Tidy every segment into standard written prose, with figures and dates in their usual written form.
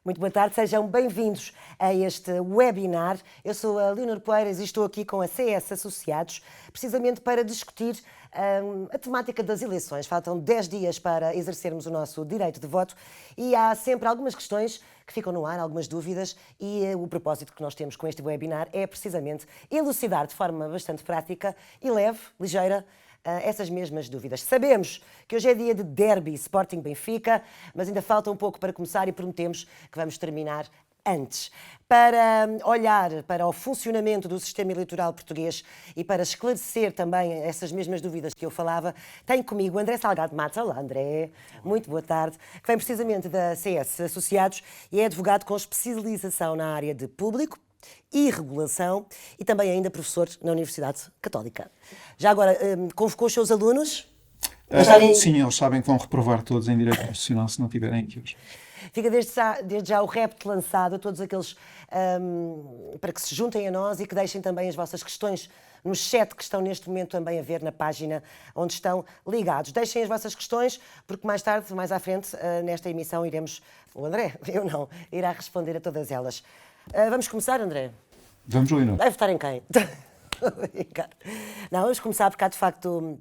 Muito boa tarde, sejam bem-vindos a este webinar. Eu sou a Leonor Poeiras e estou aqui com a CS Associados, precisamente para discutir a temática das eleições. Faltam 10 dias para exercermos o nosso direito de voto e há sempre algumas questões que ficam no ar, algumas dúvidas, e o propósito que nós temos com este webinar é precisamente elucidar de forma bastante prática e leve, ligeira, essas mesmas dúvidas. Sabemos que hoje é dia de derby Sporting Benfica, mas ainda falta um pouco para começar e prometemos que vamos terminar antes. Para olhar para o funcionamento do sistema eleitoral português e para esclarecer também essas mesmas dúvidas que eu falava, tenho comigo André Salgado Matos. Olá, André. Muito boa tarde. Que vem precisamente da CS Associados e é advogado com especialização na área de público e regulação e também ainda professor na Universidade Católica. Já agora, convocou os seus alunos? Sim, eles sabem que vão reprovar todos em direito constitucional se não tiverem aqui hoje. Fica desde já o repto lançado a todos aqueles para que se juntem a nós e que deixem também as vossas questões no chat que estão neste momento também a ver na página onde estão ligados. Deixem as vossas questões, porque mais tarde, mais à frente, nesta emissão iremos, o André, eu não, irá responder a todas elas. Vamos começar, André? Vamos, Leonor. Vai votar em quem? Não, vamos começar porque há de facto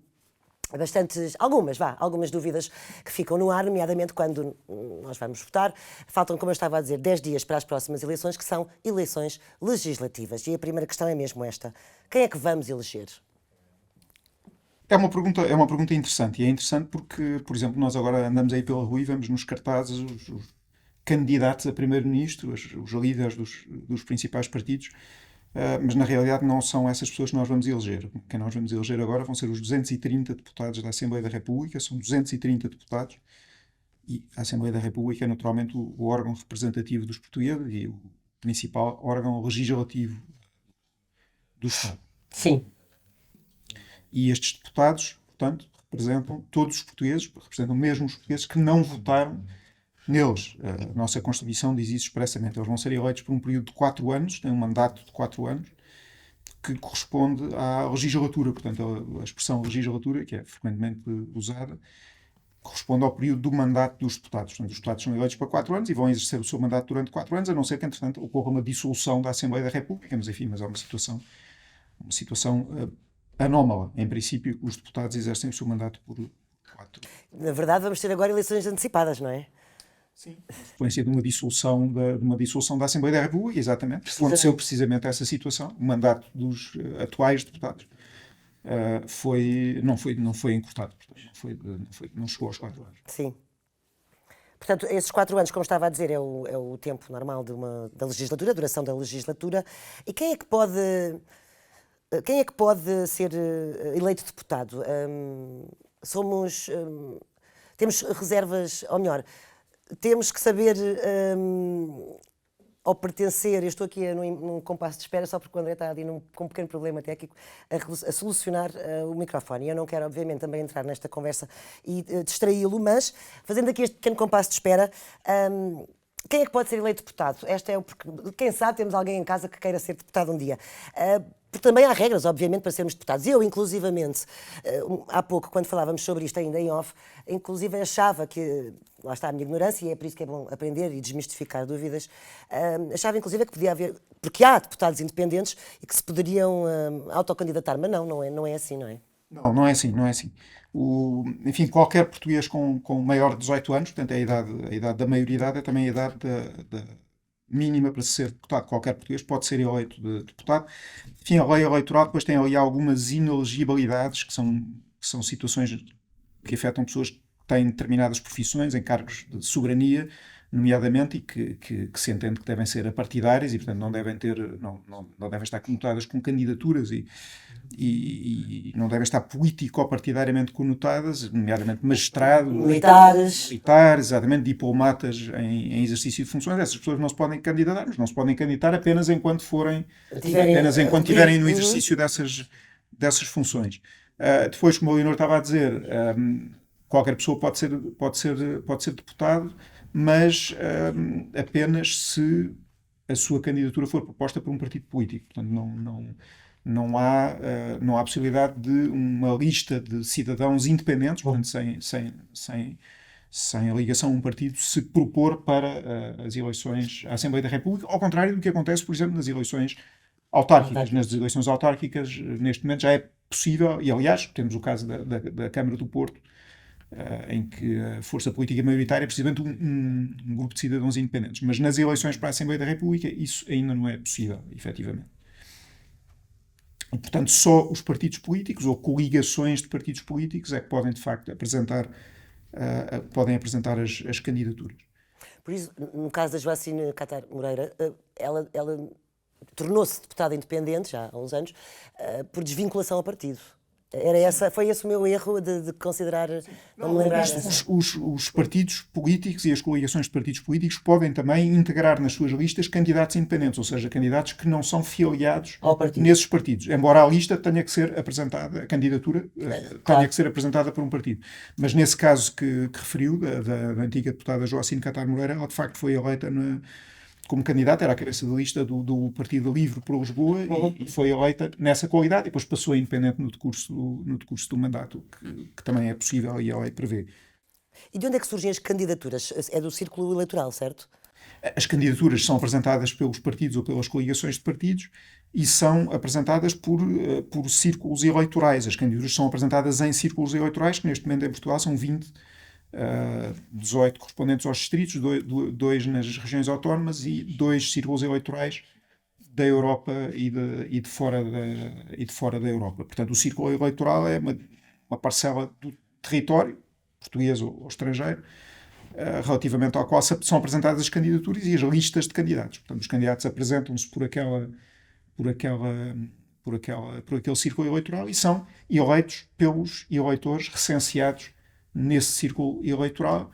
algumas dúvidas que ficam no ar, nomeadamente quando nós vamos votar. Faltam, como eu estava a dizer, 10 dias para as próximas eleições, que são eleições legislativas. E a primeira questão é mesmo esta. Quem é que vamos eleger? É uma pergunta interessante. E é interessante porque, por exemplo, nós agora andamos aí pela rua e vemos nos cartazes os candidatos a primeiro-ministro, os líderes dos principais partidos, mas na realidade não são essas pessoas que nós vamos eleger. Quem nós vamos eleger agora vão ser os 230 deputados da Assembleia da República, são 230 deputados, e a Assembleia da República é naturalmente o órgão representativo dos portugueses e o principal órgão legislativo do Estado. Sim. E estes deputados, portanto, representam todos os portugueses, representam mesmo os portugueses que não votaram neles. A nossa Constituição diz isso expressamente. Eles vão ser eleitos por um período de 4 anos, têm um mandato de 4 anos, que corresponde à legislatura. Portanto, a expressão legislatura, que é frequentemente usada, corresponde ao período do mandato dos deputados. Portanto, os deputados são eleitos para 4 anos e vão exercer o seu mandato durante 4 anos, a não ser que, entretanto, ocorra uma dissolução da Assembleia da República. Mas, enfim, é uma situação anómala. Em princípio, os deputados exercem o seu mandato por 4 anos. Na verdade, vamos ter agora eleições antecipadas, não é? Sim. Consequência de uma dissolução da Assembleia da República, exatamente. Aconteceu precisamente essa situação. O mandato dos atuais deputados não foi encurtado. Não chegou aos 4 anos. Sim. Portanto, esses 4 anos, como estava a dizer, é o tempo normal da legislatura, a duração da legislatura. E quem é que pode ser eleito deputado? Temos reservas, ou melhor, temos que saber, ao pertencer, eu estou aqui num compasso de espera só porque o André está ali com um pequeno problema técnico a solucionar o microfone. E eu não quero, obviamente, também entrar nesta conversa e distraí-lo, mas, fazendo aqui este pequeno compasso de espera, quem é que pode ser eleito deputado? Porque, quem sabe, temos alguém em casa que queira ser deputado um dia. Porque também há regras, obviamente, para sermos deputados. Eu, inclusivamente, há pouco, quando falávamos sobre isto ainda em off, inclusive achava que, lá está a minha ignorância, e é por isso que é bom aprender e desmistificar dúvidas, achava inclusive que podia haver, porque há deputados independentes e que se poderiam autocandidatar, mas não é assim, não é? Não é assim. Enfim, qualquer português com maior de 18 anos, portanto, a idade da maioridade é também a idade da mínima para ser deputado. Qualquer português pode ser eleito de deputado. Enfim, a lei eleitoral depois tem ali algumas inelegibilidades, que são situações que afetam pessoas que têm determinadas profissões, em cargos de soberania, nomeadamente, e que se entende que devem ser apartidárias e, portanto, não devem estar conotadas com candidaturas e não devem estar político-partidariamente conotadas, nomeadamente magistrados, militares, exatamente, diplomatas em exercício de funções. Essas pessoas não se podem candidatar, mas não se podem candidatar apenas enquanto tiverem no exercício dessas funções. Depois, como o Leonor estava a dizer, qualquer pessoa pode ser deputado, mas apenas se a sua candidatura for proposta por um partido político. Portanto, não há possibilidade de uma lista de cidadãos independentes, portanto, sem a ligação a um partido, se propor para as eleições à Assembleia da República, ao contrário do que acontece, por exemplo, nas eleições autárquicas. Nas eleições autárquicas, neste momento, já é possível, e aliás, temos o caso da Câmara do Porto, em que a força política maioritária é precisamente um grupo de cidadãos independentes. Mas nas eleições para a Assembleia da República isso ainda não é possível, efetivamente. E, portanto, só os partidos políticos ou coligações de partidos políticos é que podem, de facto, podem apresentar as candidaturas. Por isso, no caso da Joacine Catar Moreira, ela tornou-se deputada independente, já há uns anos, por desvinculação ao partido. Foi esse o meu erro de considerar, não me lembrar. Os partidos políticos e as coligações de partidos políticos podem também integrar nas suas listas candidatos independentes, ou seja, candidatos que não são filiados nesses partidos, embora a lista tenha que ser apresentada, a candidatura tenha que ser apresentada por um partido. Mas nesse caso que referiu, da antiga deputada Joacine Catar Moreira, ela de facto foi eleita como candidata, era a cabeça da lista do Partido Livre por Lisboa e foi eleita nessa qualidade e depois passou a independente no decurso do mandato, que também é possível e a lei prevê. E de onde é que surgem as candidaturas? É do círculo eleitoral, certo? As candidaturas são apresentadas pelos partidos ou pelas coligações de partidos e são apresentadas por círculos eleitorais. As candidaturas são apresentadas em círculos eleitorais, que neste momento em Portugal são 20, 18 correspondentes aos distritos, 2 nas regiões autónomas e 2 círculos eleitorais da Europa e de fora da Europa. Portanto, o círculo eleitoral é uma parcela do território, português ou estrangeiro, relativamente ao qual são apresentadas as candidaturas e as listas de candidatos. Portanto, os candidatos apresentam-se por aquele círculo eleitoral e são eleitos pelos eleitores recenseados nesse círculo eleitoral,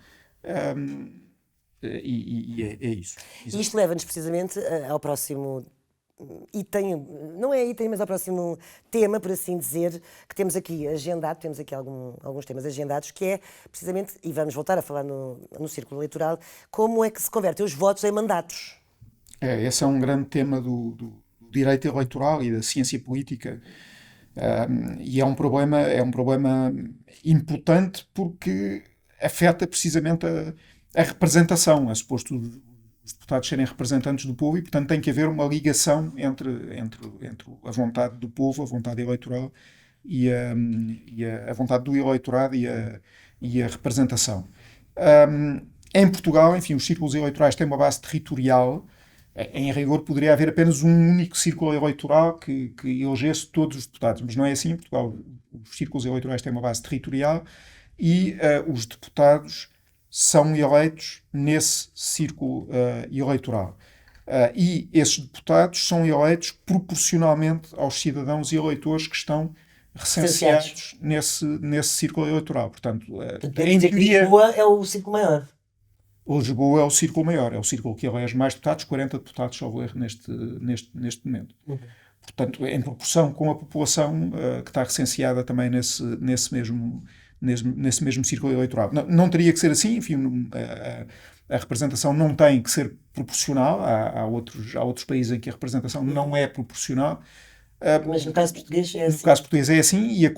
e é isso. E isto leva-nos precisamente ao próximo item, não é item, mas ao próximo tema, por assim dizer, que temos aqui agendado, temos aqui alguns temas agendados, que é precisamente, e vamos voltar a falar no círculo eleitoral, como é que se convertem os votos em mandatos. Esse é um grande tema do direito eleitoral e da ciência política. E é um problema importante porque afeta precisamente a representação. É suposto os deputados serem representantes do povo e, portanto, tem que haver uma ligação entre a vontade do povo, a vontade eleitoral e a vontade do eleitorado e a representação. Em Portugal, enfim, os círculos eleitorais têm uma base territorial. Em rigor, poderia haver apenas um único círculo eleitoral que elegesse todos os deputados, mas não é assim. Em Portugal, os círculos eleitorais têm uma base territorial e os deputados são eleitos nesse círculo eleitoral. E esses deputados são eleitos proporcionalmente aos cidadãos e eleitores que estão recenseados nesse círculo eleitoral. Portanto, em teoria, Lisboa é o círculo maior. Lisboa é o círculo maior, é o círculo que elege mais deputados, 40 deputados, salvo erro, neste momento. Portanto, em proporção com a população que está recenseada também nesse mesmo círculo eleitoral. Não teria que ser assim, enfim, a representação não tem que ser proporcional, há outros países em que a representação não é proporcional. Mas no caso português é assim. No caso português é assim e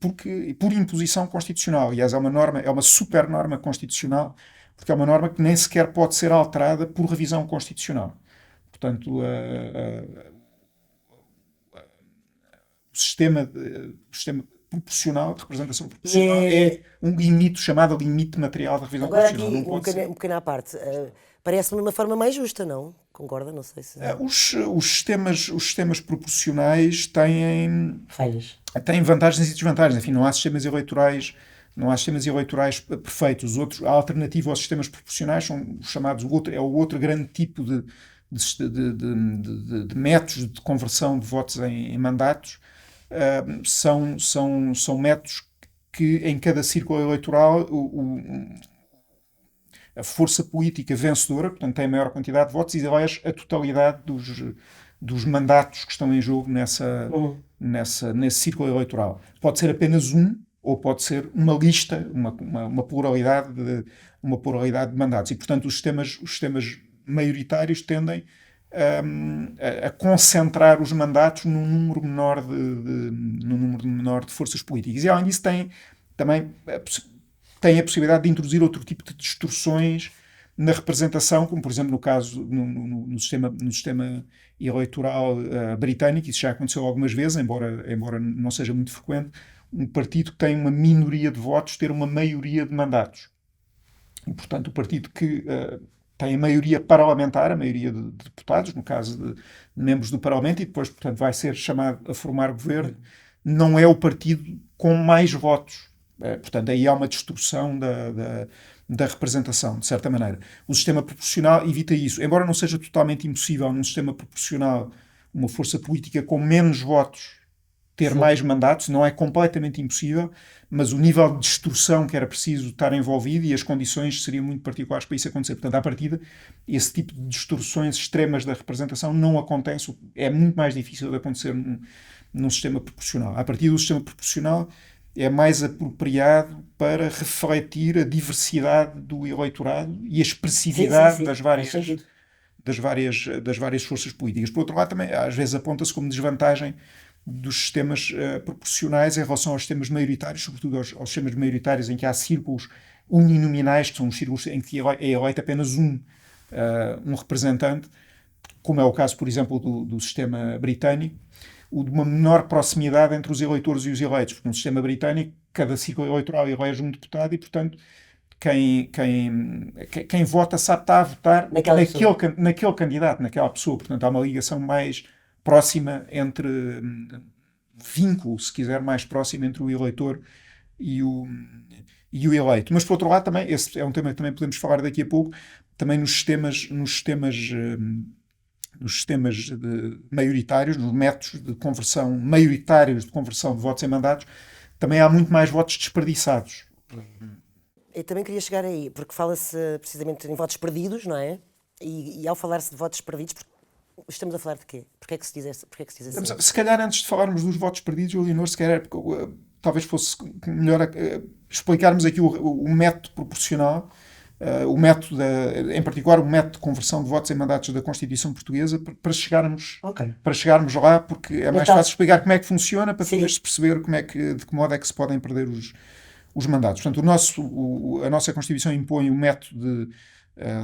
porque por imposição constitucional. Aliás, é uma super norma constitucional, porque é uma norma que nem sequer pode ser alterada por revisão constitucional. Portanto, o sistema proporcional, de representação proporcional, é um limite chamado limite material da revisão constitucional. Agora aqui, um pequeno à parte. Parece-me uma forma mais justa, não? Concorda? Não sei se... Os sistemas proporcionais têm... falhas. Têm vantagens e desvantagens. Enfim, não há sistemas eleitorais perfeitos. A alternativa aos sistemas proporcionais são os chamados o outro grande tipo de métodos de conversão de votos em mandatos. São métodos que em cada círculo eleitoral a força política vencedora, portanto tem a maior quantidade de votos e elege a totalidade dos mandatos que estão em jogo nesse círculo eleitoral. Pode ser apenas um ou pode ser uma lista, uma pluralidade de mandatos. E, portanto, os sistemas maioritários tendem a concentrar os mandatos num número menor de forças políticas. E, além disso, tem a possibilidade de introduzir outro tipo de distorções na representação, como por exemplo no caso no sistema eleitoral britânico. Isso já aconteceu algumas vezes, embora não seja muito frequente, um partido que tem uma minoria de votos ter uma maioria de mandatos. E, portanto, o partido que tem a maioria parlamentar, a maioria de deputados, no caso de membros do Parlamento, e depois, portanto, vai ser chamado a formar governo, não é o partido com mais votos. Portanto, aí há uma distorção da representação, de certa maneira. O sistema proporcional evita isso. Embora não seja totalmente impossível, num sistema proporcional, uma força política com menos votos ter mais mandatos, não é completamente impossível, mas o nível de distorção que era preciso estar envolvido e as condições seriam muito particulares para isso acontecer. Portanto, à partida, esse tipo de distorções extremas da representação não acontece, é muito mais difícil de acontecer num sistema proporcional. À partida, o sistema proporcional é mais apropriado para refletir a diversidade do eleitorado e a expressividade das várias forças políticas. Por outro lado, também, às vezes aponta-se como desvantagem dos sistemas proporcionais em relação aos sistemas maioritários, sobretudo aos sistemas maioritários em que há círculos uninominais, que são os círculos em que é eleito apenas um representante, como é o caso, por exemplo, do sistema britânico, o de uma menor proximidade entre os eleitores e os eleitos, porque no sistema britânico cada ciclo eleitoral elege um deputado e, portanto, quem vota sabe estar a votar naquele candidato, naquela pessoa. Portanto, há uma ligação mais próxima vínculo, se quiser, mais próximo entre o eleitor e o eleito. Mas, por outro lado, também, esse é um tema que também podemos falar daqui a pouco, também nos sistemas maioritários, nos métodos de conversão maioritários de conversão de votos em mandatos, também há muito mais votos desperdiçados. Eu também queria chegar aí, porque fala-se precisamente em votos perdidos, não é? E ao falar-se de votos perdidos, estamos a falar de quê? Porquê é que se diz assim? Se calhar, antes de falarmos dos votos perdidos, Leonor, se calhar, talvez fosse melhor explicarmos aqui o método proporcional, o método, em particular, o método de conversão de votos em mandatos da Constituição Portuguesa, para chegarmos lá, porque é mais fácil explicar como é que funciona, para depois perceber de que modo é que se podem perder os mandatos. Portanto, a nossa Constituição impõe o método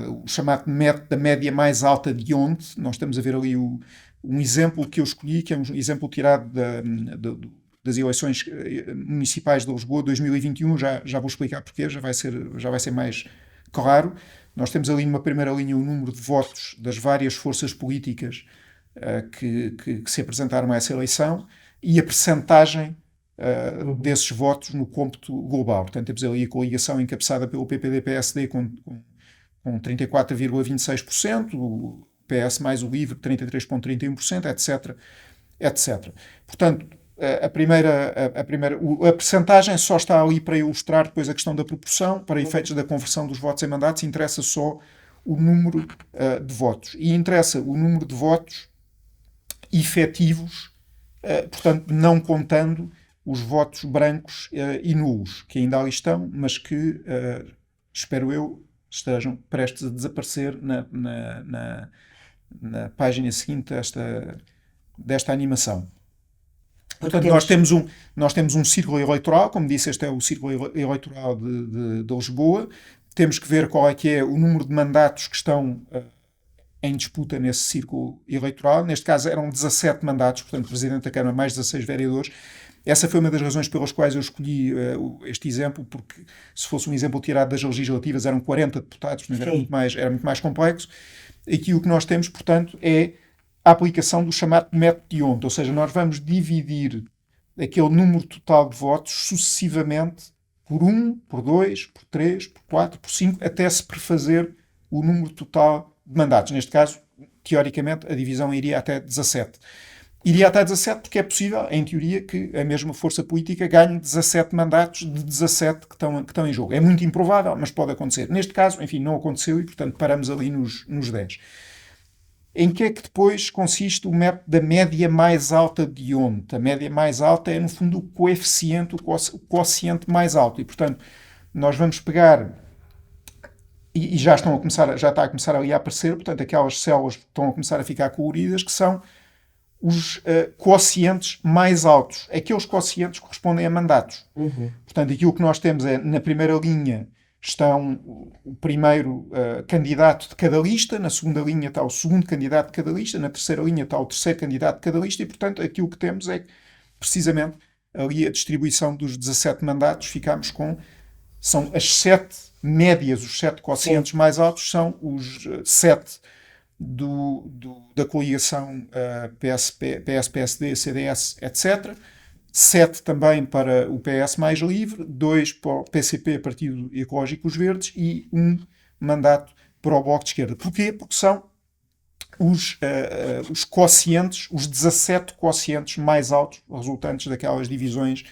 o chamado método da média mais alta de onde. Nós estamos a ver ali um exemplo que eu escolhi, que é um exemplo tirado das eleições municipais de Lisboa 2021, já vou explicar porquê, já vai ser mais claro. Nós temos ali numa primeira linha o número de votos das várias forças políticas que se apresentaram a essa eleição e a percentagem desses votos no cômputo global. Portanto, temos ali a coligação encabeçada pelo PPD-PSD com 34,26%, o PS mais o LIVRE 33,31%, etc. Portanto, a percentagem só está ali para ilustrar depois a questão da proporção. Para efeitos da conversão dos votos em mandatos, interessa só o número de votos. E interessa o número de votos efetivos, portanto, não contando os votos brancos e nulos, que ainda ali estão, mas que, espero eu, estejam prestes a desaparecer na página seguinte desta animação. Portanto, nós temos um círculo eleitoral, como disse, este é o círculo eleitoral de Lisboa. Temos que ver qual é que é o número de mandatos que estão em disputa nesse círculo eleitoral. Neste caso eram 17 mandatos, portanto, Presidente da Câmara mais 16 vereadores. Essa foi uma das razões pelas quais eu escolhi este exemplo, porque se fosse um exemplo tirado das legislativas eram 40 deputados, mas era muito mais complexo. Aqui o que nós temos, portanto, é a aplicação do chamado método de Hont, ou seja, nós vamos dividir aquele número total de votos sucessivamente por 1, por 2, por 3, por 4, por 5, até se prefazer o número total de mandatos. Neste caso, teoricamente, a divisão iria até 17. Iria até 17 porque é possível, em teoria, que a mesma força política ganhe 17 mandatos de 17 que estão em jogo. É muito improvável, mas pode acontecer. Neste caso, enfim, não aconteceu e, portanto, paramos ali nos 10. Em que é que depois consiste o método da média mais alta de Hont? A média mais alta é, no fundo, o quociente mais alto. E, portanto, nós vamos pegar, e já está a começar ali a aparecer, portanto, aquelas células que estão a começar a ficar coloridas, que são os quocientes mais altos. Aqueles quocientes correspondem a mandatos. Portanto, aquilo que nós temos é, na primeira linha, estão o primeiro candidato de cada lista, na segunda linha está o segundo candidato de cada lista, na terceira linha está o terceiro candidato de cada lista, e, portanto, aquilo que temos é, precisamente, ali a distribuição dos 17 mandatos, ficamos com, são as 7 médias, os 7 quocientes mais altos, são os 7 da coligação PS, PSD, CDS, etc. 7 também para o PS Mais Livre, 2 para o PCP, Partido Ecológico dos Verdes, e 1 mandato para o Bloco de Esquerda. Porquê? Porque são os quocientes, os 17 quocientes mais altos resultantes daquelas divisões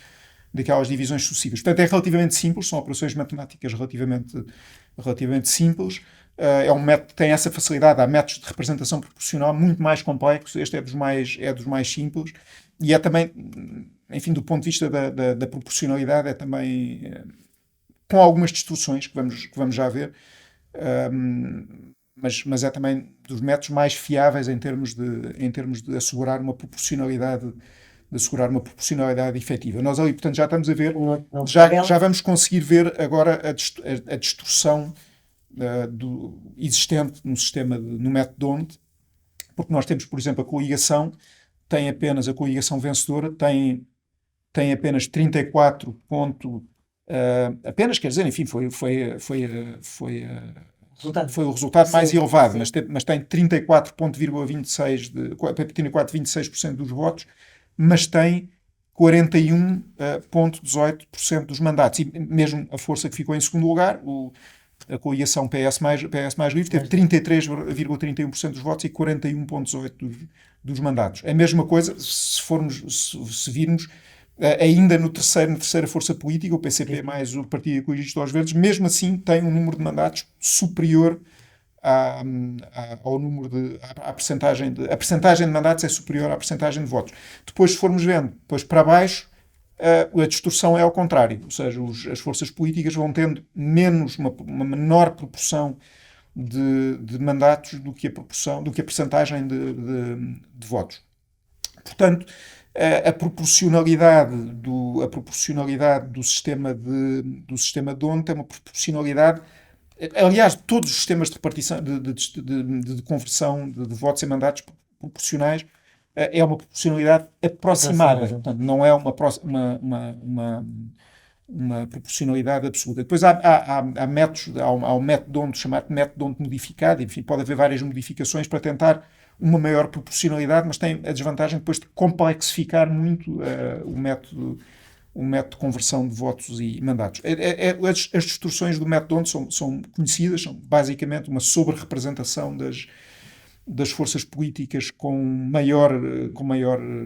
sucessivas. Portanto, é relativamente simples, são operações matemáticas relativamente simples. É um método que tem essa facilidade. Há métodos de representação proporcional muito mais complexos. Este é dos mais simples. E é também, enfim, do ponto de vista da proporcionalidade, é também com algumas distorções que vamos já ver, mas é também dos métodos mais fiáveis em termos de assegurar uma proporcionalidade efetiva. Nós ali, portanto, já estamos a ver, já vamos conseguir ver agora a distorção existente no método D'Hondt, porque nós temos, por exemplo, a coligação vencedora tem apenas 34 apenas, quer dizer, enfim, foi o resultado mais elevado, mas tem 34,26% dos votos, mas tem 41,18% dos mandatos. E mesmo a força que ficou em segundo lugar, a coligação PS Mais Livre, teve 33,31% dos votos e 41,18% dos mandatos. A mesma coisa, se virmos, ainda na terceira força política, o PCP mais o Partido Ecologista dos Verdes, mesmo assim tem um número de mandatos superior ao número à percentagem a percentagem de mandatos é superior à percentagem de votos. Depois, se formos vendo depois para baixo, a distorção é ao contrário, ou seja, as forças políticas vão tendo uma menor proporção de mandatos do que a percentagem de votos. Portanto, a proporcionalidade do sistema de D'Hondt é uma proporcionalidade. Aliás, todos os sistemas de repartição, de conversão de votos em mandatos proporcionais, é uma proporcionalidade aproximada. Portanto, não é uma proporcionalidade absoluta. Depois há métodos, há um método D'Hondt chamado método D'Hondt modificado. Enfim, pode haver várias modificações para tentar uma maior proporcionalidade, mas tem a desvantagem depois de complexificar muito o método de conversão de votos e mandatos. As distorções do método D'Hondt são conhecidas, são basicamente uma sobre-representação das forças políticas com maior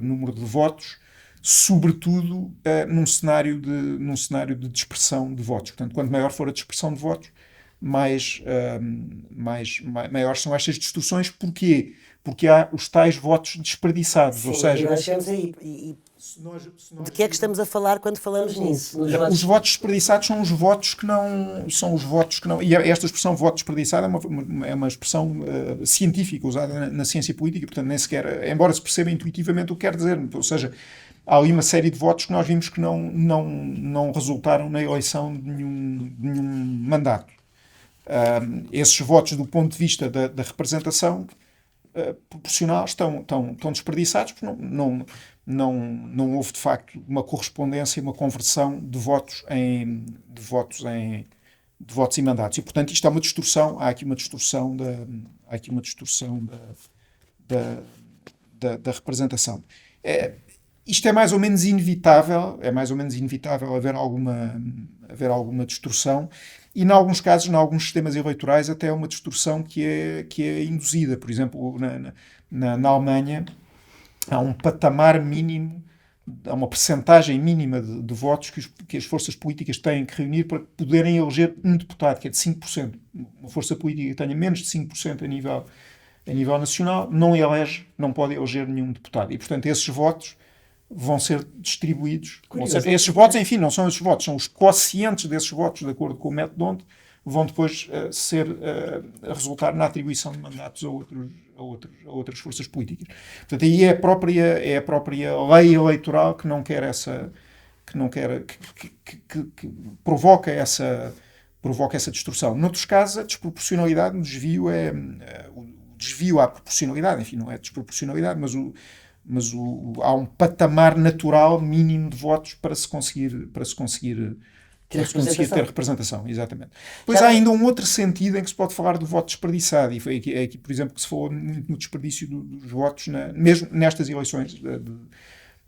número de votos, sobretudo num cenário de dispersão de votos. Portanto, quanto maior for a dispersão de votos, maiores são estas distorções. Porquê? Porque há os tais votos desperdiçados. Sim, ou seja, nós temos aí. De que é que estamos a falar quando falamos nisso? Os votos desperdiçados são os votos que não. E esta expressão voto desperdiçado é uma expressão científica usada na ciência política, portanto, nem sequer. Embora se perceba intuitivamente o que quer dizer. Ou seja, há ali uma série de votos que nós vimos que não resultaram na eleição de nenhum mandato. Esses votos, do ponto de vista da representação proporcional, estão desperdiçados, porque não houve de facto uma correspondência, uma conversão de votos em mandatos. E, portanto, isto é uma distorção. Há aqui uma distorção da representação. Isto é mais ou menos inevitável. Haver alguma distorção. E, em alguns casos, em alguns sistemas eleitorais, até é uma distorção que é induzida. Por exemplo, na Alemanha, há um patamar mínimo, há uma percentagem mínima de votos que as forças políticas têm que reunir para poderem eleger um deputado, que é de 5%. Uma força política que tenha menos de 5% a nível nacional não pode eleger nenhum deputado. E, portanto, esses votos vão ser distribuídos. Esses votos, enfim, não são esses votos, são os quocientes desses votos, de acordo com o método D'Hondt, vão depois resultar na atribuição de mandatos a outras forças políticas. Portanto, aí é a própria lei eleitoral que não quer que provoca essa distorção. Noutros casos, a desproporcionalidade, o desvio à proporcionalidade, enfim, não é desproporcionalidade, mas há um patamar natural mínimo de votos para se conseguir ter representação, exatamente. Depois há ainda um outro sentido em que se pode falar do voto desperdiçado, e foi aqui, por exemplo, que se falou muito no desperdício dos votos, mesmo nestas eleições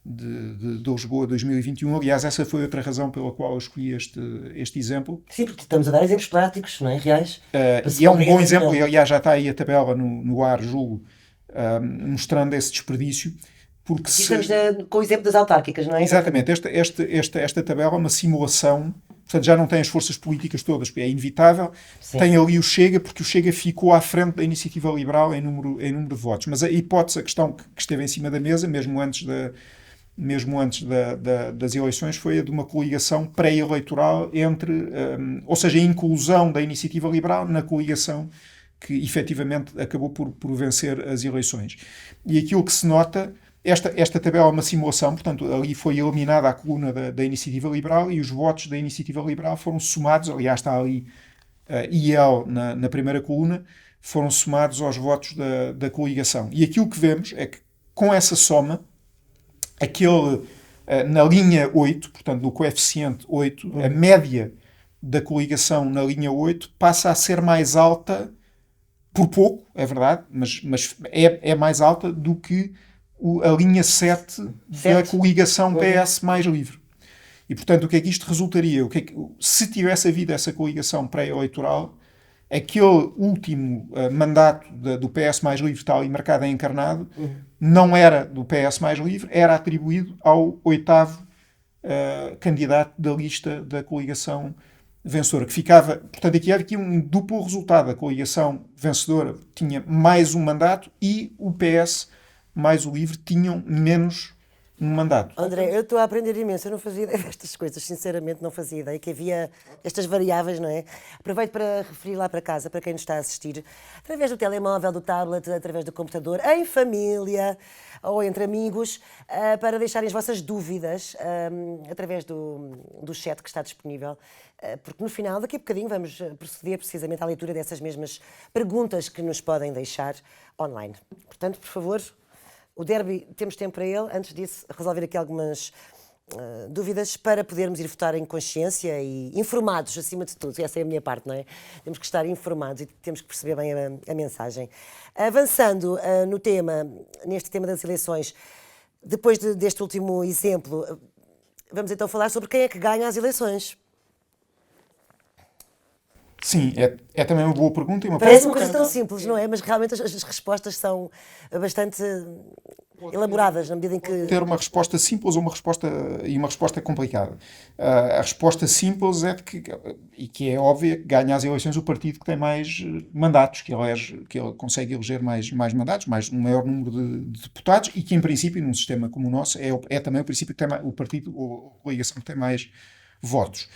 de Lisboa 2021. Aliás, essa foi outra razão pela qual eu escolhi este exemplo. Sim, porque estamos a dar exemplos práticos, não é? Reais. E é um bom exemplo, e aliás já está aí a tabela no ar, julgo, mostrando esse desperdício. Porque estamos com o exemplo das autárquicas, não é? Exatamente. Esta tabela é uma simulação, portanto já não tem as forças políticas todas, porque é inevitável. Sim. Tem ali o Chega, porque o Chega ficou à frente da Iniciativa Liberal em número de votos. Mas a questão que esteve em cima da mesa, mesmo antes das eleições, foi a de uma coligação pré-eleitoral ou seja, a inclusão da Iniciativa Liberal na coligação que efetivamente acabou por vencer as eleições. E aquilo que se nota, esta tabela é uma simulação, portanto, ali foi eliminada a coluna da Iniciativa Liberal e os votos da Iniciativa Liberal foram somados, aliás está ali IEL na primeira coluna, foram somados aos votos da coligação. E aquilo que vemos é que com essa soma, na linha 8, portanto, no coeficiente 8, a média da coligação na linha 8 passa a ser mais alta, por pouco, é verdade, mas é mais alta do que a linha 7 da coligação PS mais livre. E, portanto, o que é que isto resultaria? Se tivesse havido essa coligação pré-eleitoral, aquele último mandato do PS mais livre, está ali marcado em encarnado, não era do PS mais livre, era atribuído ao oitavo candidato da lista da coligação vencedora, que ficava, portanto, aqui um duplo resultado. A coligação vencedora tinha mais um mandato e o PS mais o LIVRE tinham menos um mandato. André, eu estou a aprender imenso, eu não fazia ideia destas coisas, sinceramente não fazia ideia que havia estas variáveis, não é? Aproveito para referir lá para casa, para quem nos está a assistir, através do telemóvel, do tablet, através do computador, em família ou entre amigos, para deixarem as vossas dúvidas através do chat que está disponível, porque no final, daqui a bocadinho, vamos proceder precisamente à leitura dessas mesmas perguntas que nos podem deixar online. Portanto, por favor, o derby, temos tempo para ele. Antes disso, resolver aqui algumas dúvidas para podermos ir votar em consciência e informados, acima de tudo. Essa é a minha parte, não é? Temos que estar informados e temos que perceber bem a mensagem. Avançando neste tema das eleições, depois deste último exemplo, vamos então falar sobre quem é que ganha as eleições. Sim, é também uma boa pergunta. Parece uma coisa tão simples, não é? Mas realmente as respostas são bastante elaboradas, na medida em que... Ter uma resposta simples ou uma resposta complicada. A resposta simples que é óbvia, que ganha as eleições o partido que tem mais mandatos, que ele consegue eleger mais mandatos, um maior número de deputados, e que, em princípio, num sistema como o nosso, é também o princípio que tem o partido ou a coligação que tem mais votos.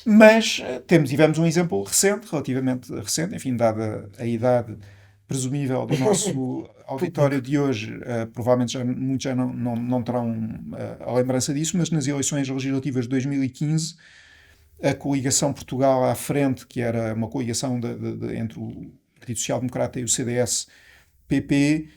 Mas tivemos um exemplo relativamente recente, enfim, dada a idade presumível do nosso auditório de hoje, provavelmente muitos já não terão a lembrança disso, mas nas eleições legislativas de 2015, a coligação Portugal à Frente, que era uma coligação entre o Partido Social Democrata e o CDS-PP,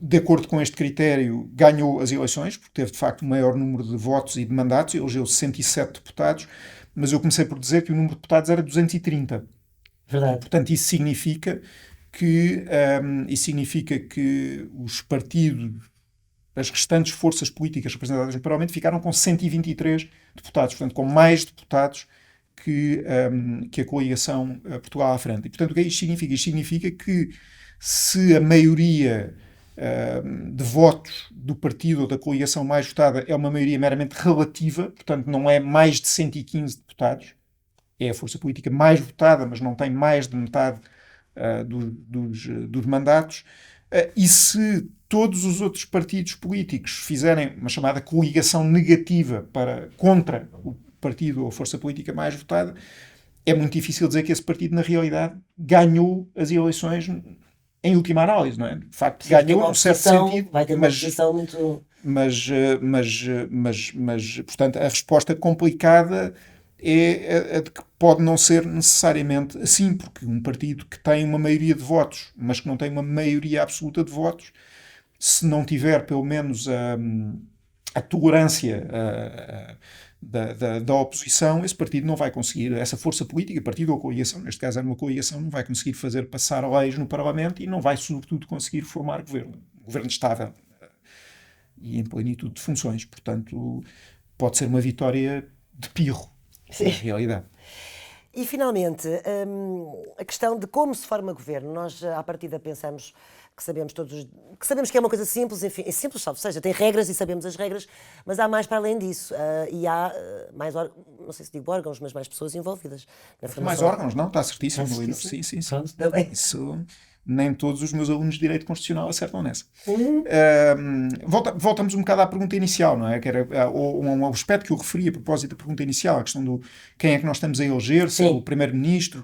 de acordo com este critério, ganhou as eleições, porque teve de facto o maior número de votos e de mandatos, elegeu 107 deputados, mas eu comecei por dizer que o número de deputados era 230. Verdade. Portanto, isso significa que os partidos, as restantes forças políticas representadas no Parlamento, ficaram com 123 deputados, portanto, com mais deputados que a coligação Portugal à Frente. E, portanto, o que isto significa? Isto significa que se a maioria de votos do partido ou da coligação mais votada é uma maioria meramente relativa, portanto não é mais de 115 deputados, é a força política mais votada, mas não tem mais de metade dos mandatos, e se todos os outros partidos políticos fizerem uma chamada coligação negativa contra o partido ou a força política mais votada, é muito difícil dizer que esse partido, na realidade, ganhou as eleições em última análise, não é? De facto, ganhou num certo sentido, vai ter uma oposição muito... portanto, a resposta complicada é a de que pode não ser necessariamente assim, porque um partido que tem uma maioria de votos, mas que não tem uma maioria absoluta de votos, se não tiver pelo menos a tolerância da oposição, esse partido não vai conseguir, essa força política, partido ou coligação, neste caso é uma coligação, não vai conseguir fazer passar leis no Parlamento e não vai, sobretudo, conseguir formar governo. Governo estável e em plenitude de funções. Portanto, pode ser uma vitória de pirro, na realidade. E, finalmente, a questão de como se forma governo. Nós, à partida, pensamos que sabemos que é uma coisa simples, enfim, é simples, ou seja, tem regras e sabemos as regras, mas há mais para além disso. E há mais, não sei se digo órgãos, mas mais pessoas envolvidas na formação. Mais órgãos, não? Está certíssimo. Está certíssimo. Sim. Pronto, está bem. Isso, nem todos os meus alunos de Direito Constitucional acertam nessa. Voltamos um bocado à pergunta inicial, não é? Que era um aspecto que eu referi a propósito da pergunta inicial, a questão do quem é que nós estamos a eleger, se é o Primeiro-Ministro.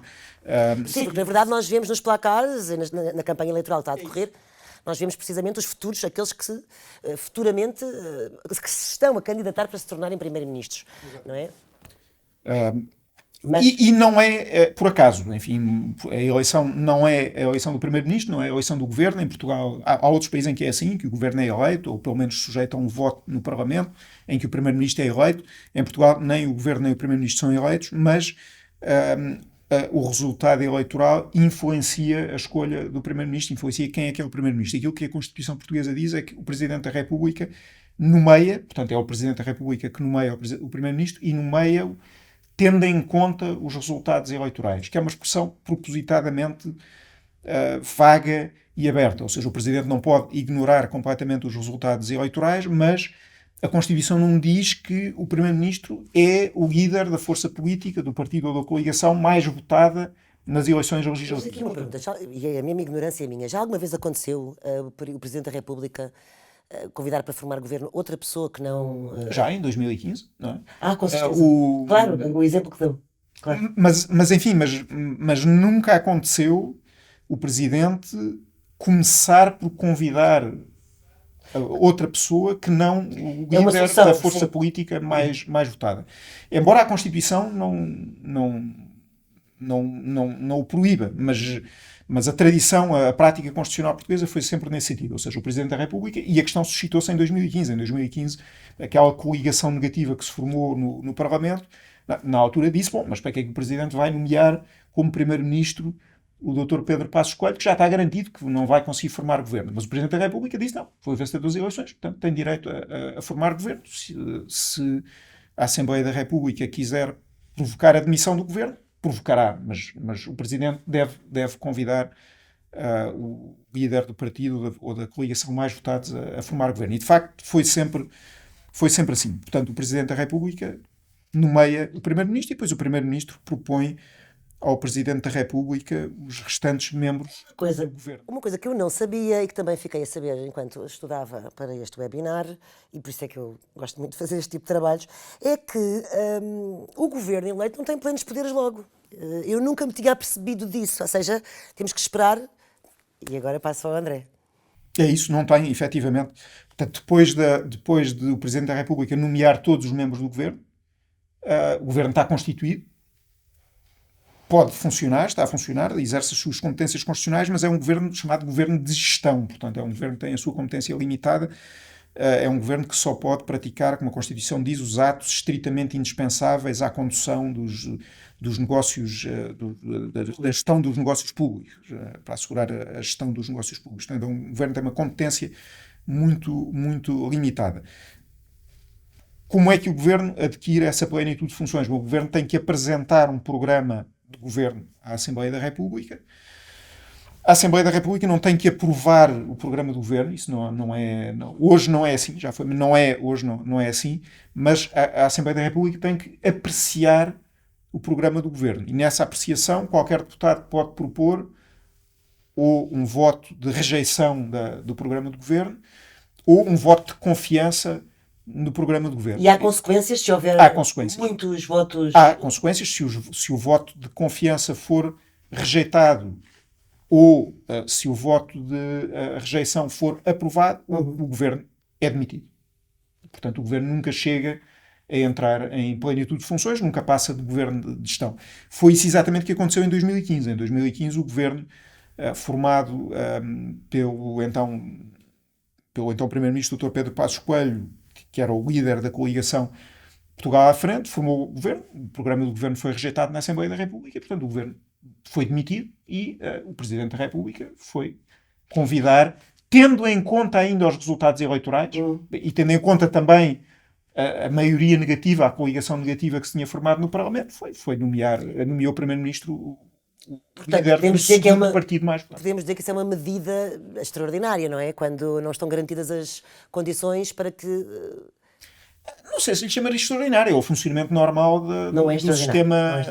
Sim, porque na verdade nós vemos nos placares, na campanha eleitoral que está a decorrer, nós vemos precisamente os futuros, aqueles que futuramente que se estão a candidatar para se tornarem Primeiro-Ministros, não é? E não é, por acaso, enfim, a eleição não é a eleição do Primeiro-Ministro, não é a eleição do Governo. Em Portugal há outros países em que é assim, que o Governo é eleito, ou pelo menos sujeito a um voto no Parlamento, em que o Primeiro-Ministro é eleito. Em Portugal nem o Governo nem o Primeiro-Ministro são eleitos, mas o resultado eleitoral influencia a escolha do Primeiro-Ministro, influencia quem é que é o Primeiro-Ministro. Aquilo que a Constituição Portuguesa diz é que o Presidente da República nomeia, portanto é o Presidente da República que nomeia o Primeiro-Ministro e nomeia-o tendo em conta os resultados eleitorais, que é uma expressão propositadamente vaga e aberta. Ou seja, o Presidente não pode ignorar completamente os resultados eleitorais, mas a Constituição não diz que o Primeiro-Ministro é o líder da força política, do partido ou da coligação mais votada nas eleições legislativas. Mas aqui uma pergunta, e a mesma ignorância é minha. Já alguma vez aconteceu o Presidente da República convidar para formar governo outra pessoa que não... Já em 2015, não é? Com certeza. Claro, o exemplo que deu. Claro. Mas nunca aconteceu o Presidente começar por convidar outra pessoa que não o líder da força política mais votada. Embora a Constituição não o proíba, mas a tradição, a prática constitucional portuguesa foi sempre nesse sentido, ou seja, o Presidente da República, e a questão suscitou-se em 2015. Em 2015, aquela coligação negativa que se formou no Parlamento, na altura disse, bom, mas para que é que o Presidente vai nomear como Primeiro-Ministro o Dr. Pedro Passos Coelho, que já está garantido que não vai conseguir formar governo. Mas o Presidente da República disse, não, foi vencedor das eleições, portanto tem direito a formar governo. Se a Assembleia da República quiser provocar a demissão do governo, provocará, mas o Presidente deve convidar o líder do partido ou da coligação mais votados a formar governo. E, de facto, foi sempre assim. Portanto, o Presidente da República nomeia o Primeiro-Ministro e depois o Primeiro-Ministro propõe ao Presidente da República os restantes membros do governo. Uma coisa que eu não sabia e que também fiquei a saber enquanto estudava para este webinar, e por isso é que eu gosto muito de fazer este tipo de trabalhos, é que o governo eleito não tem plenos poderes logo. Eu nunca me tinha apercebido disso, ou seja, temos que esperar, e agora passo ao André. É isso, não tem, efetivamente. Portanto, depois de o Presidente da República nomear todos os membros do governo, o governo está constituído, pode funcionar, está a funcionar, exerce as suas competências constitucionais, mas é um governo chamado governo de gestão. Portanto, é um governo que tem a sua competência limitada, é um governo que só pode praticar, como a Constituição diz, os atos estritamente indispensáveis à condução dos negócios, da gestão dos negócios públicos, para assegurar a gestão dos negócios públicos. Portanto, é um governo que tem uma competência muito, muito limitada. Como é que o governo adquire essa plenitude de funções? O governo tem que apresentar um programa de governo à Assembleia da República. A Assembleia da República não tem que aprovar o programa do governo, isso hoje não é assim, já foi, hoje não é assim, mas a Assembleia da República tem que apreciar o programa do governo. E nessa apreciação, qualquer deputado pode propor ou um voto de rejeição do programa do governo ou um voto de confiança no programa de governo. E há consequências se houver Há consequências. muitos votos? Há consequências se o voto de confiança for rejeitado ou se o voto de rejeição for aprovado, o governo é demitido. Portanto, o governo nunca chega a entrar em plenitude de funções, nunca passa de governo de gestão. Foi isso exatamente o que aconteceu em 2015. Em 2015, o governo, formado pelo então Primeiro-Ministro Dr. Pedro Passos Coelho, que era o líder da coligação Portugal à Frente, formou o governo, o programa do governo foi rejeitado na Assembleia da República, e, portanto, o governo foi demitido e o Presidente da República foi convidar, tendo em conta ainda os resultados eleitorais e tendo em conta também a maioria negativa, a coligação negativa que se tinha formado no Parlamento, nomeou o Primeiro-Ministro o líder do segundo partido mais forte. Podemos dizer que isso é uma medida extraordinária, não é? Quando não estão garantidas as condições para que... Não sei se lhe chamaria extraordinário, é o funcionamento normal do sistema.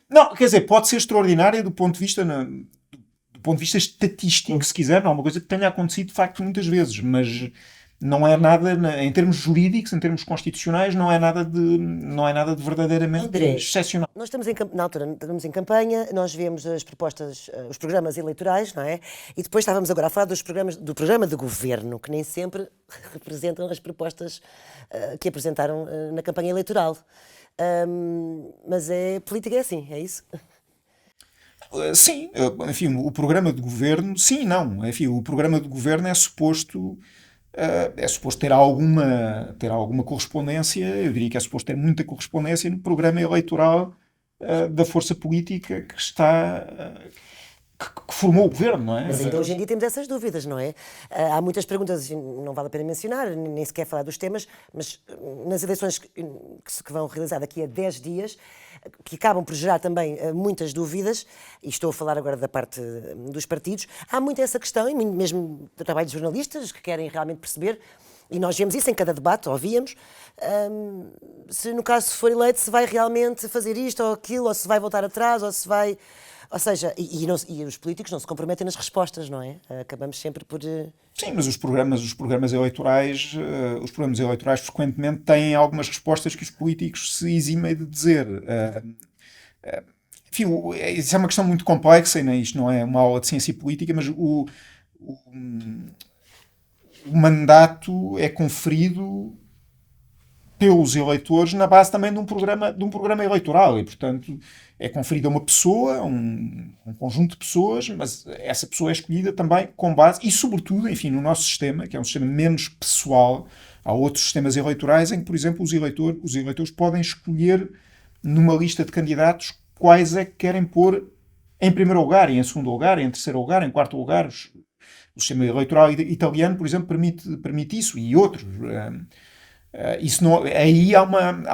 Não, quer dizer, pode ser extraordinário do ponto de vista estatístico, se quiser, não é uma coisa que tenha acontecido de facto muitas vezes, mas não é nada, em termos jurídicos, em termos constitucionais, não é nada de verdadeiramente excepcional. Nós na altura estamos em campanha, nós vemos as propostas, os programas eleitorais, não é? E depois estávamos agora a falar do programa de governo, que nem sempre representam as propostas que apresentaram na campanha eleitoral. Mas política é assim, é isso? Sim, enfim, o programa de governo, sim e não. Enfim, o programa de governo é suposto ter alguma correspondência, eu diria que é suposto ter muita correspondência no programa eleitoral da força política que formou o governo, não é? Mas ainda hoje em dia temos essas dúvidas, não é? Há muitas perguntas, não vale a pena mencionar, nem sequer falar dos temas, mas nas eleições que vão realizar daqui a 10 dias, que acabam por gerar também muitas dúvidas, e estou a falar agora da parte dos partidos, há muito essa questão, e mesmo do trabalho de jornalistas que querem realmente perceber, e nós vemos isso em cada debate, ouvíamos, se no caso for eleito, se vai realmente fazer isto ou aquilo, ou se vai voltar atrás, ou se vai... Ou seja, e os políticos não se comprometem nas respostas, não é? Acabamos sempre por... Sim, mas os programas eleitorais frequentemente têm algumas respostas que os políticos se eximem de dizer. Enfim, isso é uma questão muito complexa, e isto não é uma aula de ciência política, mas o mandato é conferido pelos eleitores na base também de um programa eleitoral, e portanto é conferido a uma pessoa, um conjunto de pessoas, mas essa pessoa é escolhida também com base, e sobretudo, enfim, no nosso sistema, que é um sistema menos pessoal. Há outros sistemas eleitorais em que, por exemplo, os eleitores podem escolher numa lista de candidatos quais é que querem pôr em primeiro lugar, em segundo lugar, em terceiro lugar, em quarto lugar. O sistema eleitoral italiano, por exemplo, permite isso, e outros. Aí há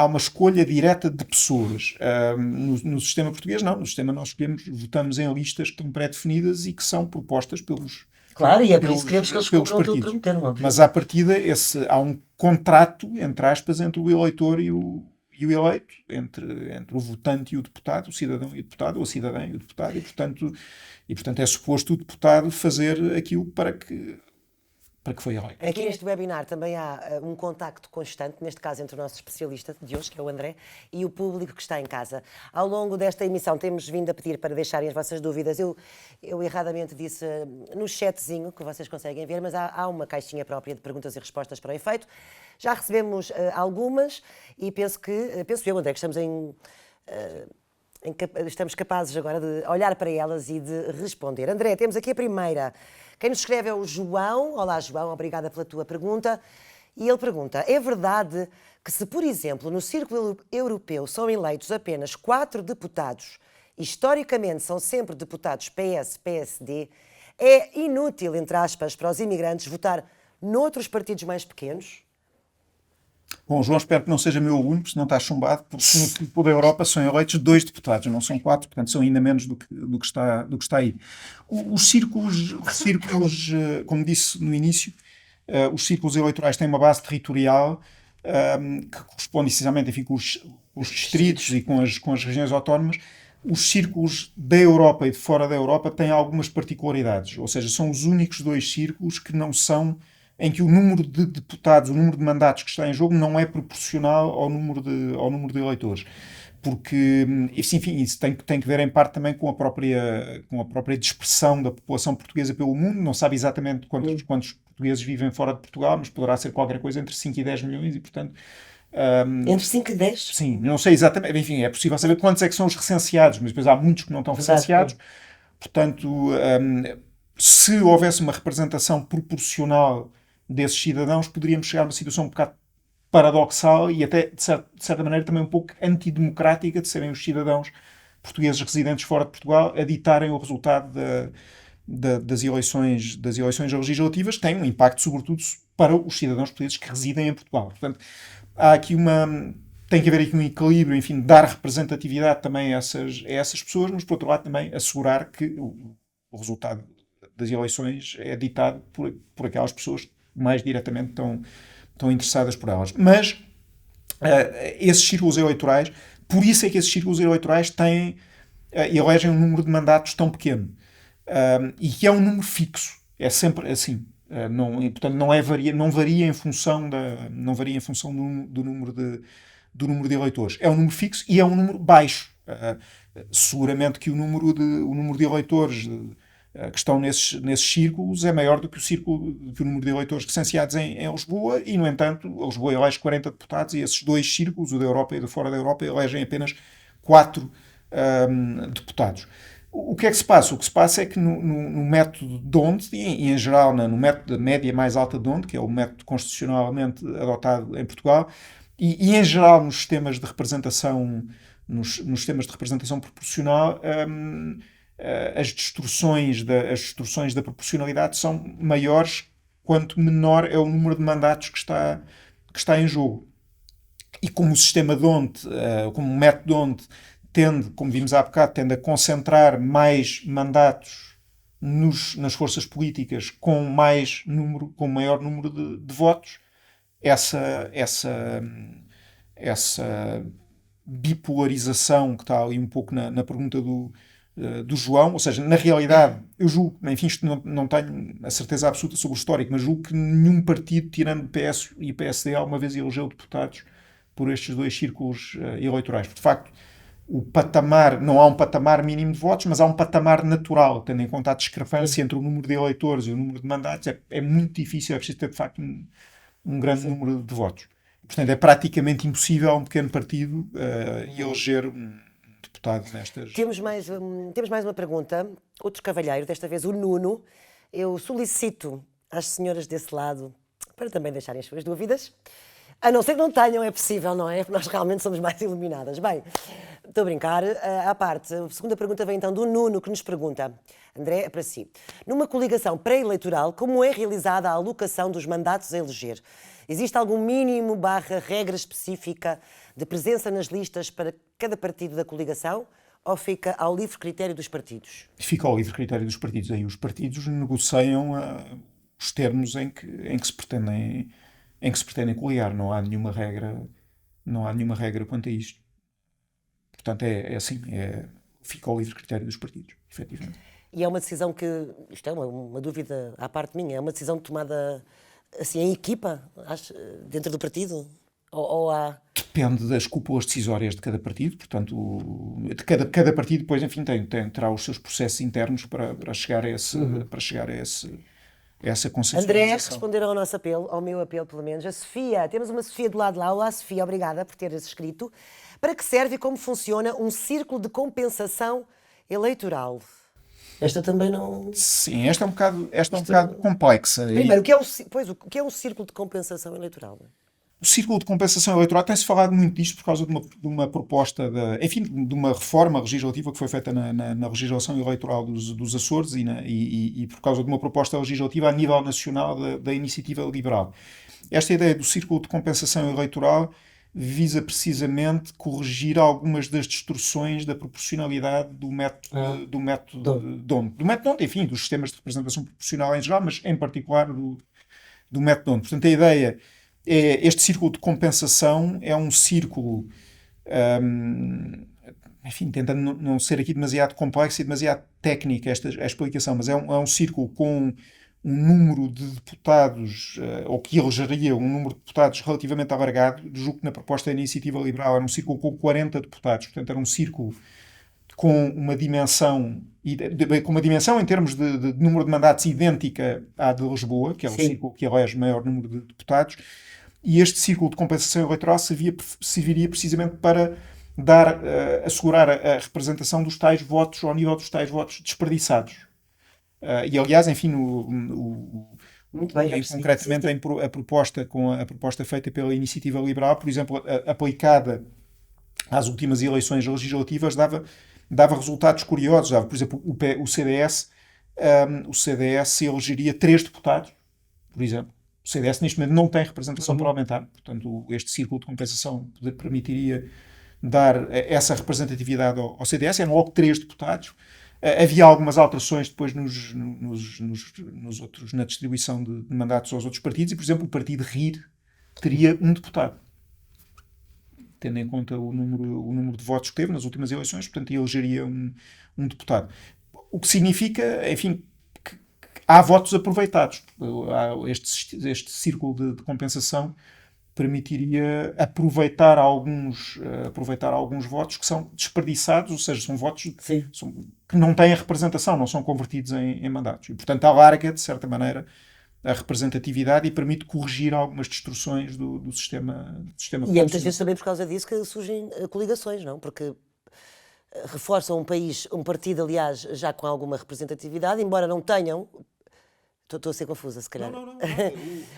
uma escolha direta de pessoas. No sistema português, não. No sistema nós votamos em listas que estão pré-definidas e que são propostas pelos Claro, e é por isso que queremos que eles pelos partidos. Mas à partida há um contrato, entre aspas, entre o eleitor e o eleito, entre o votante e o deputado, o cidadão e o deputado, ou a cidadã e o deputado, e portanto é suposto o deputado fazer aquilo para que foi eleito. Aqui neste webinar também há um contacto constante, neste caso entre o nosso especialista de hoje, que é o André, e o público que está em casa. Ao longo desta emissão temos vindo a pedir para deixarem as vossas dúvidas. Eu erradamente disse no chatzinho, que vocês conseguem ver, mas há uma caixinha própria de perguntas e respostas para o efeito. Já recebemos algumas e penso eu, André, que estamos capazes agora de olhar para elas e de responder. André, temos aqui a primeira. Quem nos escreve é o João. Olá, João, obrigada pela tua pergunta. E ele pergunta, é verdade que se, por exemplo, no Círculo Europeu são eleitos apenas 4 deputados, historicamente são sempre deputados PS, PSD, é inútil, entre aspas, para os imigrantes votar noutros partidos mais pequenos? Bom, João, espero que não seja meu aluno, porque senão está chumbado, porque no Círculo da Europa são eleitos 2 deputados, não são 4, portanto são ainda menos do que está aí. Os círculos, como disse no início, os círculos eleitorais têm uma base territorial que corresponde essencialmente, enfim, com os distritos e com as regiões autónomas. Os círculos da Europa e de fora da Europa têm algumas particularidades, ou seja, são os únicos 2 círculos que não são em que o número de deputados, o número de mandatos que está em jogo não é proporcional ao número de eleitores. Porque, enfim, isso tem que ver em parte também com a própria dispersão da população portuguesa pelo mundo. Não sabe exatamente quantos portugueses vivem fora de Portugal, mas poderá ser qualquer coisa entre 5 e 10 milhões e, portanto, Entre 5 e 10? sim, não sei exatamente, enfim, é possível saber quantos é que são os recenseados, mas depois há muitos que não estão recenseados. Portanto, se houvesse uma representação proporcional desses cidadãos, poderíamos chegar a uma situação um bocado paradoxal e até, de certa maneira, também um pouco antidemocrática de serem os cidadãos portugueses residentes fora de Portugal a ditarem o resultado das eleições legislativas, tem um impacto, sobretudo, para os cidadãos portugueses que residem em Portugal. Portanto, há aqui tem que haver aqui um equilíbrio, enfim, dar representatividade também a essas pessoas, mas, por outro lado, também assegurar que o resultado das eleições é ditado por aquelas pessoas que mais diretamente estão interessadas por elas. Mas esses círculos eleitorais, por isso é que esses círculos eleitorais elegem um número de mandatos tão pequeno. E que é um número fixo. É sempre assim. Portanto, não varia em função do número de eleitores. É um número fixo e é um número baixo. Seguramente que o número de eleitores que estão nesses círculos é maior do que o número de eleitores recenseados em Lisboa e, no entanto, Lisboa elege 40 deputados e esses dois círculos, o da Europa e o de fora da Europa, elegem apenas 4 deputados. O que é que se passa? O que se passa é que no método D'Hondt, e em geral no método da média mais alta de D'Hondt, que é o método constitucionalmente adotado em Portugal, e em geral nos sistemas de representação, nos sistemas de representação proporcional, as distorções da proporcionalidade são maiores quanto menor é o número de mandatos que está em jogo. E como o sistema D'Hondt, como o método D'Hondt, como vimos há bocado, tende a concentrar mais mandatos nas forças políticas com maior número de votos, essa bipolarização que está ali um pouco na pergunta do João, ou seja, na realidade, eu julgo, enfim, isto não tenho a certeza absoluta sobre o histórico, mas julgo que nenhum partido, tirando PS e PSD, alguma vez elegeu deputados por estes dois círculos eleitorais. De facto, não há um patamar mínimo de votos, mas há um patamar natural, tendo em conta a discrepância entre o número de eleitores e o número de mandatos. É muito difícil, é preciso ter, de facto, um grande número de votos. Portanto, é praticamente impossível a um pequeno partido eleger um deputado nestas... Temos mais uma pergunta. Outro cavalheiro, desta vez o Nuno. Eu solicito às senhoras desse lado para também deixarem as suas dúvidas. A não ser que não tenham, é possível, não é? Nós realmente somos mais iluminadas. Bem, estou a brincar. À parte, a segunda pergunta vem então do Nuno, que nos pergunta, André, é para si. Numa coligação pré-eleitoral, como é realizada a alocação dos mandatos a eleger? Existe algum mínimo / regra específica de presença nas listas para cada partido da coligação ou fica ao livre critério dos partidos? Fica ao livre critério dos partidos. Aí os partidos negociam os termos em que se pretendem coligar. Não há nenhuma regra quanto a isto. Portanto, é assim, fica ao livre critério dos partidos, efetivamente. E é uma decisão que, isto é uma dúvida à parte minha, é uma decisão tomada assim em equipa, dentro do partido? Ou há... Depende das cúpulas decisórias de cada partido, portanto, cada partido depois, enfim, terá os seus processos internos para chegar a essa consensualização. André, responderam ao nosso apelo, ao meu apelo pelo menos. A Sofia, temos uma Sofia do lado de lá. Olá, Sofia, obrigada por teres escrito. Para que serve e como funciona um círculo de compensação eleitoral? Esta também não... Sim, esta é um bocado complexa. Primeiro, o que é um círculo de compensação eleitoral? O círculo de compensação eleitoral tem-se falado muito disto por causa de uma proposta, de uma reforma legislativa que foi feita na legislação eleitoral dos Açores e por causa de uma proposta legislativa a nível nacional da Iniciativa Liberal. Esta ideia do círculo de compensação eleitoral visa precisamente corrigir algumas das distorções da proporcionalidade do método D'Hondt, enfim, dos sistemas de representação proporcional em geral, mas em particular do método D'Hondt. Portanto, a ideia este círculo de compensação é um círculo, enfim, tentando não ser aqui demasiado complexo e demasiado técnica a explicação, mas é um círculo com um número de deputados, ou que elegeria um número de deputados relativamente alargado. Julgo que na proposta da Iniciativa Liberal era um círculo com 40 deputados, portanto era um círculo com uma dimensão, com uma dimensão em termos de número de mandatos idêntica à de Lisboa, que é o círculo que elege maior número de deputados, e este círculo de compensação eleitoral serviria precisamente para assegurar a representação dos tais votos ao nível dos tais votos desperdiçados. E aliás, enfim, concretamente a proposta feita pela Iniciativa Liberal, por exemplo, aplicada às últimas eleições legislativas, dava resultados curiosos. Por exemplo, o CDS elegeria 3 deputados, por exemplo. O CDS neste momento não tem representação parlamentar, portanto este círculo de compensação permitiria dar essa representatividade ao CDS. Eram logo 3 deputados. Havia algumas alterações depois nos outros, na distribuição de mandatos aos outros partidos, e, por exemplo, o partido RIR teria 1 deputado, tendo em conta o número de votos que teve nas últimas eleições, portanto, elegeria um deputado. O que significa, enfim, que há votos aproveitados. Este círculo de compensação permitiria aproveitar alguns votos que são desperdiçados, ou seja, são votos que não têm a representação, não são convertidos em mandatos. E, portanto, alarga, de certa maneira, a representatividade e permite corrigir algumas distorções do sistema. E é muitas vezes também por causa disso que surgem coligações, não? Porque reforçam um partido, aliás, já com alguma representatividade, embora não tenham. Estou a ser confusa, se calhar. Não.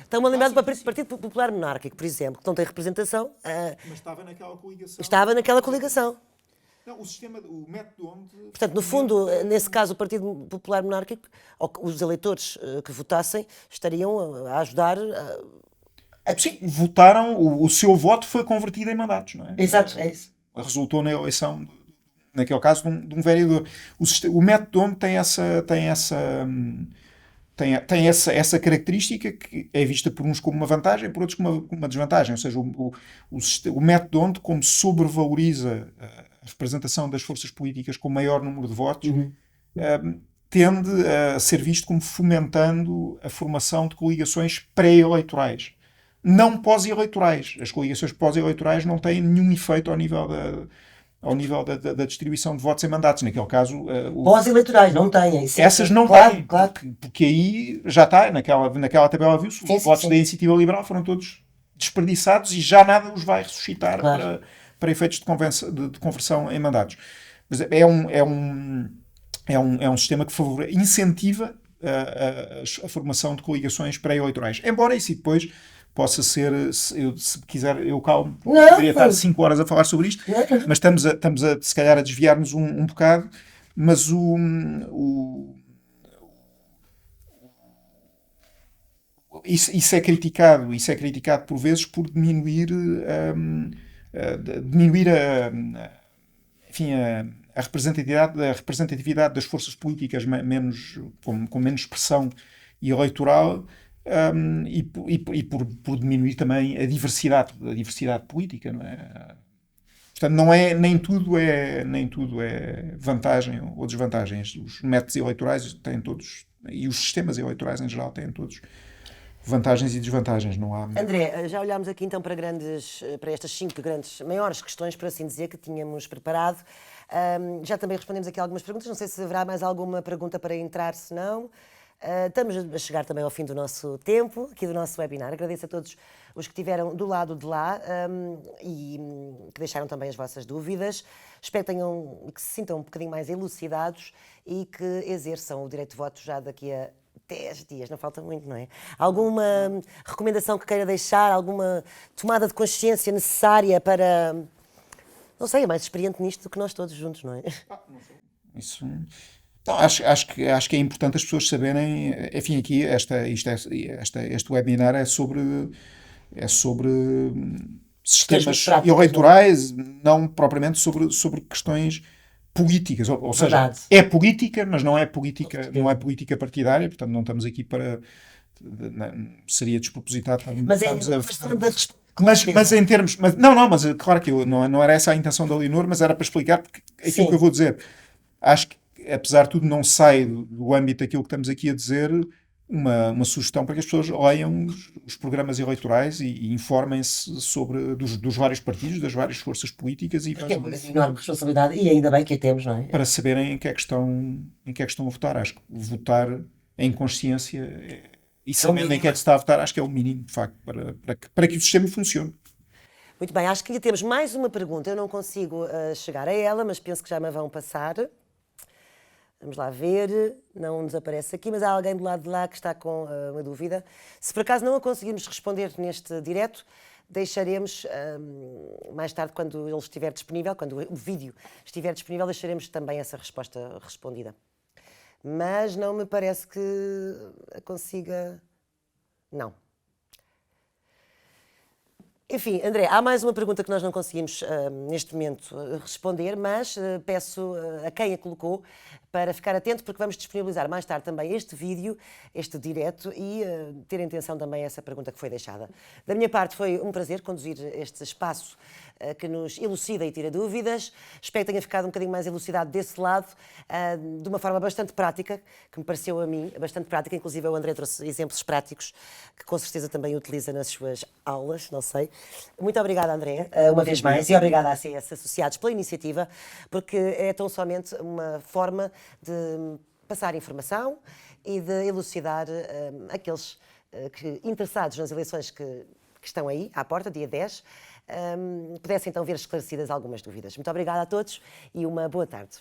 Estão-me a lembrar do Partido Popular Monárquico, por exemplo, que não tem representação. Mas estava naquela coligação. Estava naquela coligação. Não, o método onde... Portanto, no fundo, nesse caso, o Partido Popular Monárquico, ou os eleitores que votassem, estariam a ajudar... Sim, votaram, o seu voto foi convertido em mandatos, não é? Exato, é isso. Resultou na eleição, naquele caso, de um vereador. O método onde tem essa característica que é vista por uns como uma vantagem, por outros como uma desvantagem. Ou seja, o método onde, como sobrevaloriza a representação das forças políticas com maior número de votos, tende a ser visto como fomentando a formação de coligações pré-eleitorais. Não pós-eleitorais. As coligações pós-eleitorais não têm nenhum efeito ao nível da distribuição de votos em mandatos. Naquele caso... Pós-eleitorais não têm. Essas não têm. Claro. Porque aí já está, naquela tabela viu-se, os votos da Iniciativa Liberal foram todos desperdiçados e já nada os vai ressuscitar para efeitos de conversão em mandatos. Mas é um sistema que incentiva a formação de coligações pré-eleitorais. Embora isso depois possa ser, se quiser, eu calmo, poderia estar 5 horas a falar sobre isto, mas estamos a se calhar a desviar-nos um bocado, mas isso é criticado por vezes por diminuir a representatividade das forças políticas com menos pressão eleitoral, e por diminuir também a diversidade política, não é? Portanto, nem tudo é vantagem ou desvantagem. Os métodos eleitorais têm todos, e os sistemas eleitorais em geral têm todos vantagens e desvantagens. Não há... André, já olhámos aqui então para estas 5 maiores questões, por assim dizer, que tínhamos preparado. Já também respondemos aqui algumas perguntas. Não sei se haverá mais alguma pergunta para entrar, se não. Estamos a chegar também ao fim do nosso tempo, aqui do nosso webinar. Agradeço a todos os que estiveram do lado de lá e que deixaram também as vossas dúvidas. Espero que se sintam um bocadinho mais elucidados e que exerçam o direito de voto já daqui a 10 dias. Não falta muito, não é? Alguma recomendação que queira deixar? Alguma tomada de consciência necessária para... Não sei, é mais experiente nisto do que nós todos juntos, não é? Não sei. Isso... Não, acho que é importante as pessoas saberem, enfim, aqui este webinar é sobre sistemas eleitorais, não propriamente sobre questões políticas, ou seja, é política, mas não é política partidária, portanto não estamos aqui para... seria despropositado. Mas em termos... Mas claro que não era essa a intenção da Leonor, mas era para explicar, porque aquilo que eu vou dizer, acho que apesar de tudo, não sai do âmbito daquilo que estamos aqui a dizer, uma sugestão para que as pessoas leiam os programas eleitorais e informem-se sobre dos vários partidos, das várias forças políticas e Porque é uma enorme responsabilidade e ainda bem que a temos, não é? para saberem em que é que estão a votar. Acho que votar em consciência e sabendo em que é que se está a votar, acho que é o mínimo, de facto, para que o sistema funcione. Muito bem, acho que ainda temos mais uma pergunta. Eu não consigo chegar a ela, mas penso que já me vão passar. Vamos lá ver, não nos aparece aqui, mas há alguém do lado de lá que está com uma dúvida. Se por acaso não a conseguirmos responder neste direto, deixaremos mais tarde, quando ele estiver disponível, quando o vídeo estiver disponível, deixaremos também essa resposta respondida. Mas não me parece que a consiga... Não. Enfim, André, há mais uma pergunta que nós não conseguimos neste momento responder, mas peço a quem a colocou para ficar atento, porque vamos disponibilizar mais tarde também este vídeo, este direto, e ter em atenção também essa pergunta que foi deixada. Da minha parte foi um prazer conduzir este espaço que nos elucida e tira dúvidas. Espero que tenha ficado um bocadinho mais elucidado desse lado, de uma forma bastante prática, que me pareceu a mim bastante prática. Inclusive o André trouxe exemplos práticos que com certeza também utiliza nas suas aulas, não sei. Muito obrigada, André, uma vez mais, e obrigada à CS Associados pela iniciativa, porque é tão somente uma forma de passar informação e de elucidar aqueles interessados nas eleições que estão aí, à porta, dia 10, pudessem então ver esclarecidas algumas dúvidas. Muito obrigada a todos e uma boa tarde.